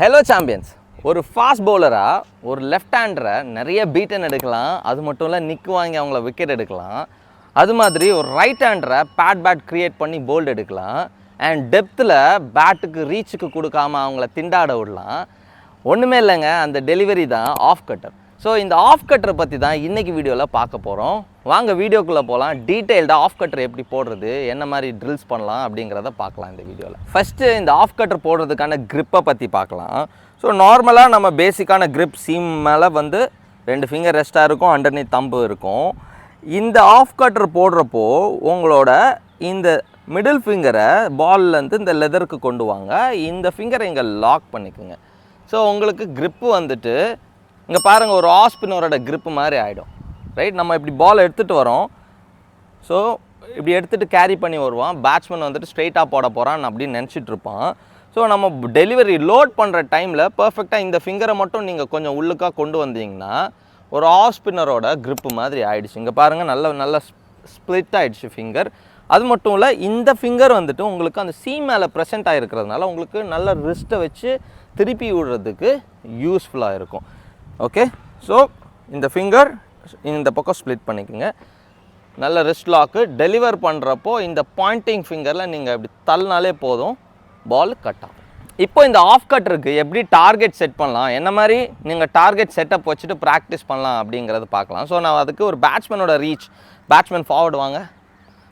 Hello champions. ஒரு fast பவுலராக ஒரு left ஹேண்டரை நிறைய பீட்டன் எடுக்கலாம். அது மட்டும் இல்லை, நிக்கு வாங்கி அவங்கள விக்கெட் எடுக்கலாம். அது மாதிரி ஒரு ரைட் ஹேண்டரை பேட் க்ரியேட் பண்ணி போல்டு எடுக்கலாம். அண்ட் டெப்த்தில் பேட்டுக்கு ரீச்சுக்கு கொடுக்காம அவங்கள திண்டாட விடலாம். ஒன்றுமே இல்லைங்க, அந்த டெலிவரி தான் ஆஃப் கட்டர். ஸோ இந்த ஆஃப் கட்டரை பற்றி தான் இன்றைக்கி வீடியோவில் பார்க்க போகிறோம். வாங்க வீடியோக்குள்ளே போகலாம். டீட்டெயில்டாக ஆஃப் கட்டர் எப்படி போடுறது, என்ன மாதிரி ட்ரில்ஸ் பண்ணலாம் அப்படிங்கிறத பார்க்கலாம் இந்த வீடியோவில். ஃபஸ்ட்டு இந்த ஆஃப் கட்டர் போடுறதுக்கான க்ரிப்பை பற்றி பார்க்கலாம். ஸோ நார்மலாக நம்ம பேசிக்கான க்ரிப் சீம் மேலே வந்து 2 ஃபிங்கர் ரெஸ்ட்டாக இருக்கும், அண்டர்நீத் தம்பு இருக்கும். இந்த ஆஃப் கட்டர் போடுறப்போ உங்களோட இந்த மிடில் ஃபிங்கரை பால்லேருந்து இந்த லெதருக்கு கொண்டு வாங்க. இந்த ஃபிங்கரை இங்கே லாக் பண்ணிக்கோங்க. ஸோ உங்களுக்கு க்ரிப்பு வந்துட்டு இங்கே பாருங்கள், ஒரு ஆஸ்பினரோட க்ரிப்பு மாதிரி ஆகிடும். ரைட், நம்ம இப்படி பால் எடுத்துகிட்டு வரோம். ஸோ இப்படி எடுத்துகிட்டு கேரி பண்ணி வருவான். பேட்ஸ்மேன் வந்துட்டு ஸ்ட்ரெயிட்டாக போட போகிறான் அப்படின்னு நினச்சிட்டு இருப்பான். ஸோ நம்ம டெலிவரி லோட் பண்ணுற டைமில் பர்ஃபெக்டாக இந்த ஃபிங்கரை மட்டும் நீங்கள் கொஞ்சம் உள்ளுக்காக கொண்டு வந்தீங்கன்னா ஒரு ஆஸ்பினரோட க்ரிப்பு மாதிரி ஆகிடுச்சு. இங்கே பாருங்கள், நல்ல ஸ்ப்ளிட் ஆகிடுச்சு ஃபிங்கர். அது மட்டும் இல்லை, இந்த ஃபிங்கர் வந்துட்டு உங்களுக்கு அந்த சீம் மேலே ப்ரெசென்ட் ஆகிருக்கிறதுனால உங்களுக்கு நல்ல ரிஸ்ட்டை வச்சு திருப்பி விடுறதுக்கு யூஸ்ஃபுல்லாக இருக்கும். ஓகே, ஸோ இந்த ஃபிங்கர் இந்த பக்கம் ஸ்ப்ளிட் பண்ணிக்கோங்க. நல்ல ரிஸ்ட் லாக்கு. டெலிவர் பண்ணுறப்போ இந்த பாயிண்டிங் ஃபிங்கரில் நீங்கள் இப்படி தள்ளினாலே போதும், பால் கட் ஆகும். இப்போ இந்த ஆஃப் கட்டருக்கு எப்படி டார்கெட் செட் பண்ணலாம், என்ன மாதிரி நீங்கள் டார்கெட் செட்டப் வச்சுட்டு ப்ராக்டிஸ் பண்ணலாம் அப்படிங்கிறது பார்க்கலாம். ஸோ நான் அதுக்கு ஒரு பேட்ஸ்மேனோட ரீச், பேட்ஸ்மேன் ஃபார்வர்டு வாங்க.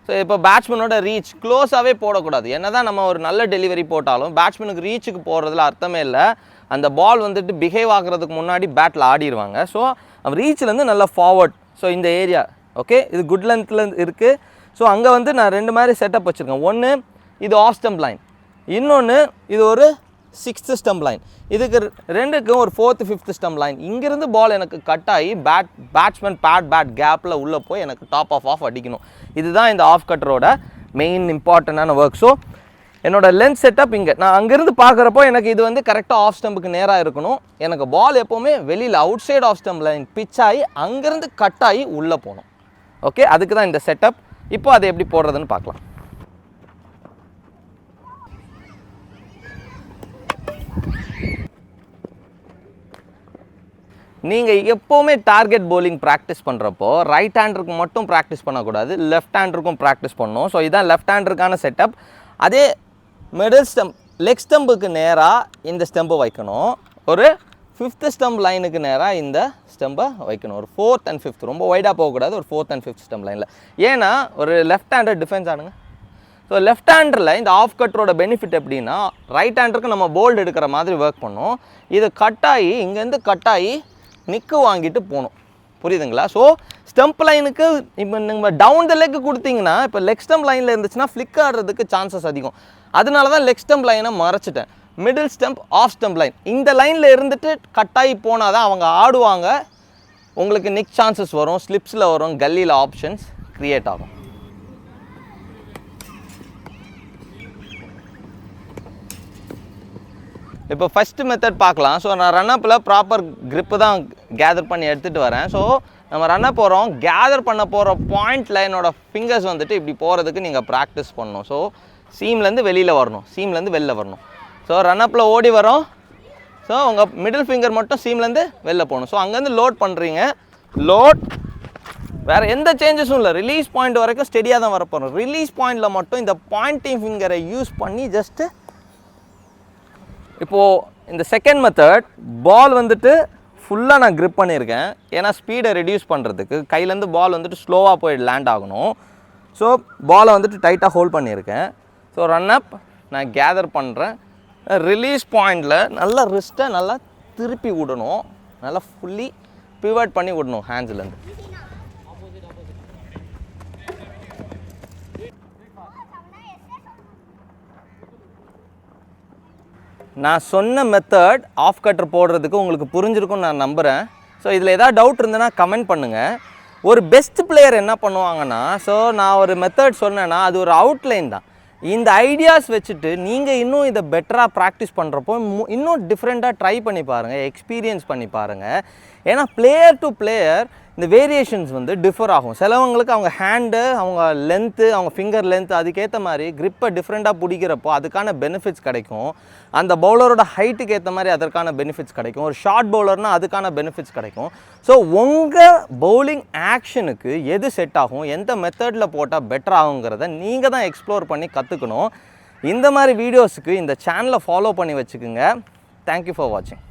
ஸோ இப்போ பேட்ஸ்மேனோட ரீச் க்ளோஸாகவே போடக்கூடாது. என்ன தான் நம்ம ஒரு நல்ல டெலிவரி போட்டாலும் பேட்ஸ்மேனுக்கு ரீச்சுக்கு போடுறதுல அர்த்தமே இல்லை. அந்த பால் வந்துட்டு பிஹேவ் ஆகிறதுக்கு முன்னாடி பேட்டில் ஆடிடுவாங்க. ஸோ அவன் ரீச்சிலேருந்து நல்லா ஃபார்வர்ட். ஸோ இந்த ஏரியா ஓகே, இது குட் லென்த்தில் இருக்குது. ஸோ அங்கே வந்து நான் 2 மாதிரி செட்டப் வச்சுருக்கேன். ஒன்று இது ஆஃப் ஸ்டம்ப் லைன், இன்னொன்று இது ஒரு 6th ஸ்டம்ப் லைன். இதுக்கு 2க்கும் ஒரு 4th 5th ஸ்டம்ப் லைன். இங்கேருந்து பால் எனக்கு கட் ஆகி பேட்ஸ்மேன் பேட் கேப்பில் உள்ளே போய் எனக்கு டாப் ஆஃப் அடிக்கணும். இதுதான் இந்த ஆஃப் கட்டரோட மெயின் இம்பார்ட்டண்டான ஒர்க். ஸோ என்னோடய லென்த் செட்டப் இங்கே நான் அங்கேருந்து பார்க்குறப்போ எனக்கு இது வந்து கரெக்டாக ஆஃப் ஸ்டம்புக்கு நேராக இருக்கணும். எனக்கு பால் எப்போவுமே வெளியில் outside off stump line pitch ஆகி அங்கேருந்து கட் ஆகி உள்ளே போகணும். ஓகே, அதுக்கு தான் இந்த செட்டப். இப்போ அதை எப்படி போடுறதுன்னு பார்க்கலாம். நீங்கள் எப்போவுமே டார்கெட் பவுலிங் ப்ராக்டிஸ் பண்ணுறப்போ ரைட் ஹேண்டருக்கு மட்டும் ப்ராக்டிஸ் பண்ணக்கூடாது, லெஃப்ட் ஹேண்டருக்கும் ப்ராக்டிஸ் பண்ணணும். ஸோ இதுதான் லெஃப்ட் ஹேண்டருக்கான செட்டப். அதே மிடில் ஸ்டம்ப் லெக் ஸ்டம்புக்கு நேராக இந்த ஸ்டெம்பை வைக்கணும். ஒரு 5th ஸ்டம்ப் லைனுக்கு நேராக இந்த ஸ்டெம்பை வைக்கணும். ஒரு 4th and 5th, ரொம்ப வைடாக போகக்கூடாது. ஒரு 4th and 5th ஸ்டம்ப் லைனில். ஏன்னா ஒரு லெஃப்ட் ஹேண்டர் டிஃபென்ஸ் ஆனுங்க. ஸோ லெஃப்ட் ஹேண்டரில் இந்த ஆஃப் கட்டரோட பெனிஃபிட் எப்படின்னா, ரைட் ஹேண்டருக்கு நம்ம போல்டு எடுக்கிற மாதிரி ஒர்க் பண்ணோம். இது கட்டாகி இங்கேருந்து கட்டாகி நிக்கு வாங்கிட்டு போகணும். புரியுதுங்களா? ஸோ ஸ்டம்ப் லைனுக்கு இப்போ நீங்கள் டவுன் த லெக் கொடுத்தீங்கன்னா, இப்போ லெக் ஸ்டம்ப் லைனில் இருந்துச்சுன்னா ஃப்ளிக் ஆடுறதுக்கு சான்சஸ் அதிகம். அதனால தான் லெக் ஸ்டம்ப் லைனை மறைச்சிட்டேன். Middle stump, off stump line, இந்த லைனில் இருந்துட்டு கட்டாகி போனால் தான் அவங்க ஆடுவாங்க. உங்களுக்கு நிக் சான்சஸ் வரும், ஸ்லிப்ஸில் வரும், கல்லியில் ஆப்ஷன்ஸ் க்ரியேட் ஆகும். இப்போ ஃபஸ்ட்டு மெத்தட் பார்க்கலாம். ஸோ நான் ரன்னப்பில் ப்ராப்பர் க்ரிப்பு தான் கேதர் பண்ணி எடுத்துகிட்டு வரேன். ஸோ நம்ம ரன்னப் போகிறோம், கேதர் பண்ண போகிற பாயிண்டில் என்னோடய ஃபிங்கர்ஸ் வந்துட்டு இப்படி போகிறதுக்கு நீங்கள் ப்ராக்டிஸ் பண்ணணும். ஸோ சீம்லேருந்து வெளியில் வரணும், சீம்லேருந்து வெளில வரணும். ஸோ ரன்னப்பில் ஓடி வரோம். ஸோ உங்கள் மிடில் ஃபிங்கர் மட்டும் சீம்லேருந்து வெளில போகணும். ஸோ அங்கேருந்து லோட் பண்ணுறீங்க. லோட், வேறு எந்த சேஞ்சஸும் இல்லை. ரிலீஸ் பாயிண்ட் வரைக்கும் ஸ்டெடியாக தான் வரப்போகிறோம். ரிலீஸ் பாயிண்டில் மட்டும் இந்த பாயிண்டிங் ஃபிங்கரை யூஸ் பண்ணி ஜஸ்ட்டு இப்போது இந்த செகண்ட் மெத்தட் பால் வந்துட்டு ஃபுல்லாக நான் க்ரிப் பண்ணியிருக்கேன். ஏன்னா ஸ்பீடை ரெடியூஸ் பண்ணுறதுக்கு கையிலேருந்து பால் வந்துட்டு ஸ்லோவாக போய் லேண்ட் ஆகணும். ஸோ பாலை வந்துட்டு டைட்டாக ஹோல்ட் பண்ணியிருக்கேன். ஸோ ரன்னப் நான் கேதர் பண்ணுறேன். ரிலீஸ் பாயிண்டில் நல்லா ரிஸ்ட்டை நல்லா திருப்பி விடணும், நல்லா ஃபுல்லி பிவட் பண்ணி விடணும் ஹேண்ட்ஸ்லேருந்து. நான் சொன்ன மெத்தட் ஆஃப் கட்டர் போடுறதுக்கு உங்களுக்கு புரிஞ்சிருக்கும்னு நான் நம்புகிறேன். ஸோ இதில் ஏதாவது டவுட் இருந்ததுன்னா கமெண்ட் பண்ணுங்கள். ஒரு பெஸ்ட் பிளேயர் என்ன பண்ணுவாங்கன்னா, ஸோ நான் ஒரு மெத்தட் சொன்னேன்னா அது ஒரு அவுட்லைன் தான். இந்த ஐடியாஸ் வச்சுட்டு நீங்கள் இன்னும் இதை பெட்டராக ப்ராக்டிஸ் பண்ணுறப்போ இன்னும் டிஃப்ரெண்ட்டாக ட்ரை பண்ணி பாருங்கள், எக்ஸ்பீரியன்ஸ் பண்ணி பாருங்கள். ஏன்னா பிளேயர் டு பிளேயர் இந்த வேரியேஷன்ஸ் வந்து டிஃபர் ஆகும். சிலவங்களுக்கு அவங்க ஹேண்டு, அவங்க லென்த்து, அவங்க ஃபிங்கர் லென்த் அதுக்கேற்ற மாதிரி க்ரிப்பை டிஃப்ரெண்ட்டாக பிடிக்கிறப்போ அதுக்கான பெனிஃபிட்ஸ் கிடைக்கும். அந்த பவுலரோட ஹைட்டுக்கு ஏற்ற மாதிரி அதற்கான பெனிஃபிட்ஸ் கிடைக்கும். ஒரு ஷார்ட் பவுலர்னால் அதுக்கான பெனிஃபிட்ஸ் கிடைக்கும். ஸோ உங்கள் பவுலிங் ஆக்ஷனுக்கு எது செட் ஆகும், எந்த மெத்தடில் போட்டால் பெட்டர் ஆகுங்கிறத நீங்கள் தான் எக்ஸ்ப்ளோர் பண்ணி கற்றுக்கணும். இந்த மாதிரி வீடியோஸுக்கு இந்த சேனலை ஃபாலோ பண்ணி வச்சுக்கோங்க. தேங்க்யூ ஃபார் வாட்சிங்.